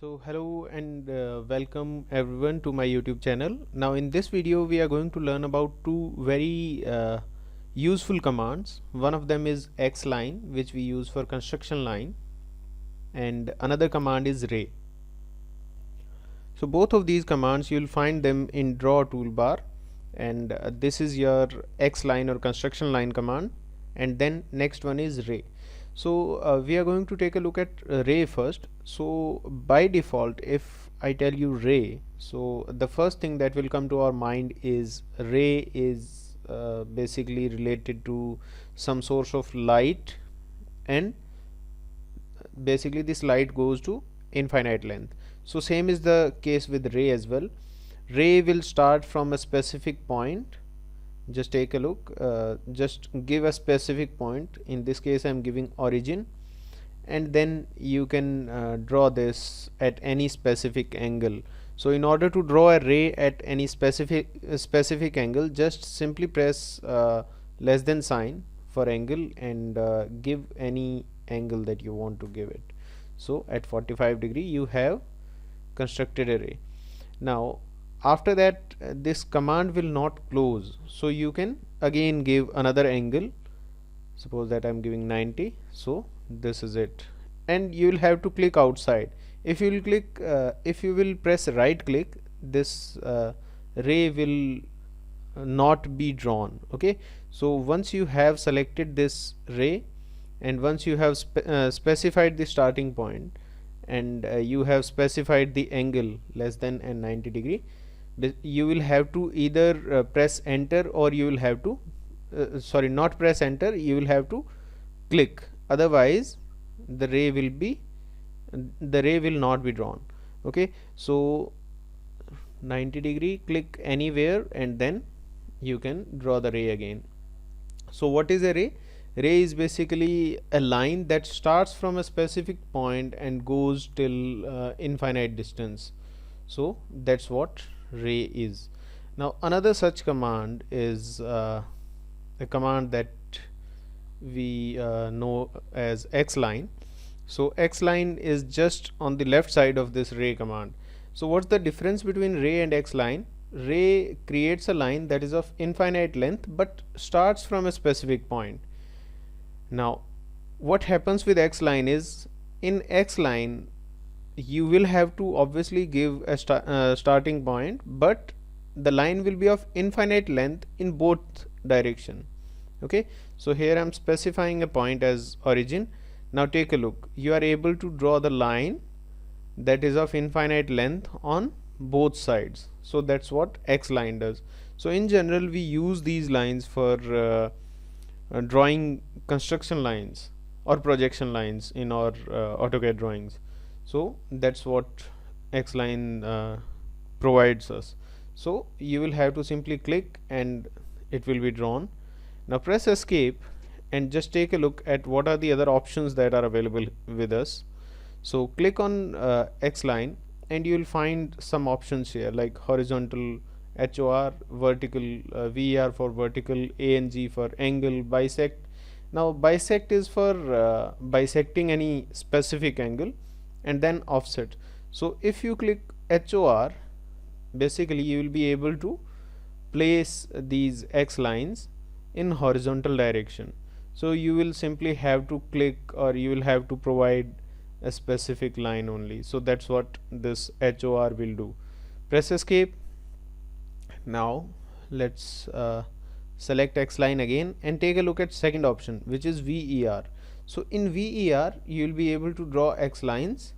So hello and welcome everyone to my YouTube channel. Now in this video we are going to learn about two very useful commands. One of them is XLINE, which we use for construction line, and another command is ray. So both of these commands you will find them in draw toolbar, and this is your XLINE or construction line command, and then next one is ray. So we are going to take a look at ray first. So by default, if I tell you ray, so the first thing that will come to our mind is ray is basically related to some source of light, and basically this light goes to infinite length. So same is the case with ray as well. Ray will start from a specific point. Just take a look, just give a specific point. In this case I am giving origin, and then you can draw this at any specific angle. So in order to draw a ray at any specific angle, just simply press less than sign for angle and give any angle that you want to give it. So at 45 degree you have constructed a ray. Now after that this command will not close, so you can again give another angle. Suppose that I am giving 90, so this is it, and you will have to click outside. If you will click if you will press right click, this ray will not be drawn. Okay, so once you have selected this ray, and once you have specified the starting point, and you have specified the angle less than and 90 degree, you will have to either press enter, or you will have to sorry, not press enter, you will have to click, otherwise the ray will not be drawn. Okay, so 90 degree, click anywhere, and then you can draw the ray again. So what is a ray? Ray is basically a line that starts from a specific point and goes till infinite distance. So that's what ray is. Now another such command is a command that we know as XLINE. So XLINE is just on the left side of this ray command. So what's the difference between ray and XLINE? Ray creates a line that is of infinite length but starts from a specific point. Now what happens with XLINE is, in XLINE you will have to obviously give a starting point, but the line will be of infinite length in both direction. Okay, so here I am specifying a point as origin. Now take a look, you are able to draw the line that is of infinite length on both sides. So that's what XLINE does. So in general we use these lines for drawing construction lines or projection lines in our Autocad drawings. So that's what XLINE provides us. So you will have to simply click and it will be drawn. Now press escape and just take a look at what are the other options that are available with us. So click on XLINE and you will find some options here, like horizontal, HOR, vertical, VER for vertical, ANG for angle, bisect. Now bisect is for bisecting any specific angle, and then offset. So if you click HOR, basically you will be able to place these X lines in horizontal direction. So you will simply have to click, or you will have to provide a specific line only. So that's what this HOR will do. Press escape. Now let's select XLINE again and take a look at second option, which is VER. So in VER you will be able to draw X lines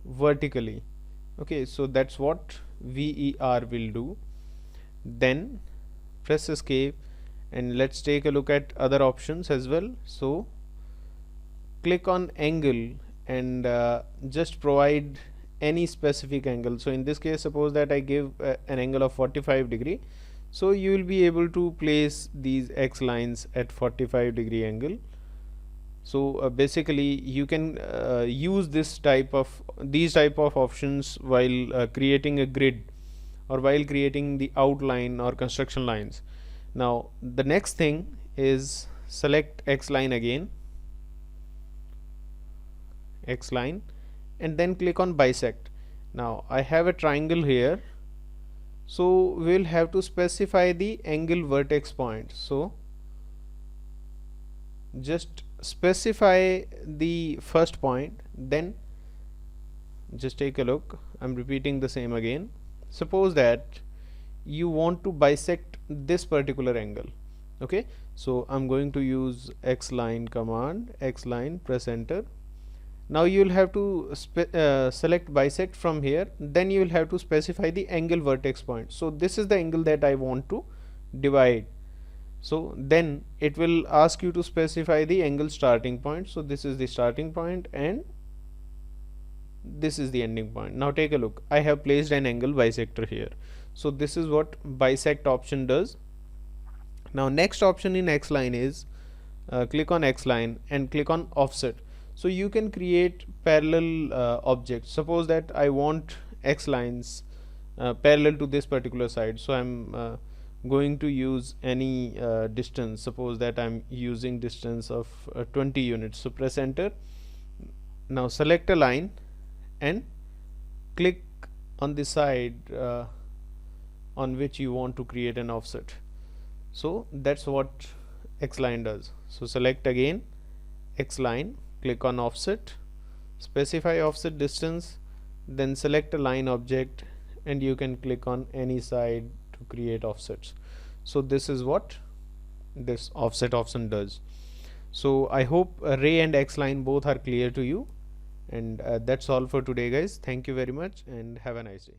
vertically. Okay, so that's what VER will do. Then press escape and let's take a look at other options as well. So click on angle and just provide any specific angle. So in this case, suppose that I give an angle of 45 degree. So you will be able to place these X lines at 45 degree angle. So basically you can use these type of options while creating a grid, or while creating the outline or construction lines. Now the next thing is select XLINE again, XLINE, and then click on bisect. Now I have a triangle here, so we'll have to specify the angle vertex point. So just specify the first point, then just take a look. I'm repeating the same again. Suppose that you want to bisect this particular angle. Okay, so I'm going to use XLINE command, XLINE, press enter. Now you will have to select bisect from here, then you will have to specify the angle vertex point. So this is the angle that I want to divide. So then it will ask you to specify the angle starting point. So this is the starting point and this is the ending point. Now take a look, I have placed an angle bisector here. So this is what bisect option does. Now next option in XLINE is click on XLINE and click on offset. So you can create parallel objects. Suppose that I want X lines parallel to this particular side, so I'm going to use any distance. Suppose that I'm using distance of 20 units. So press enter. Now select a line and click on the side on which you want to create an offset. So that's what XLINE does. So select again XLINE, click on offset, specify offset distance, then select a line object and you can click on any side to create offsets. So this is what this offset option does. So I hope Ray and XLINE both are clear to you, and that's all for today guys. Thank you very much and have a nice day.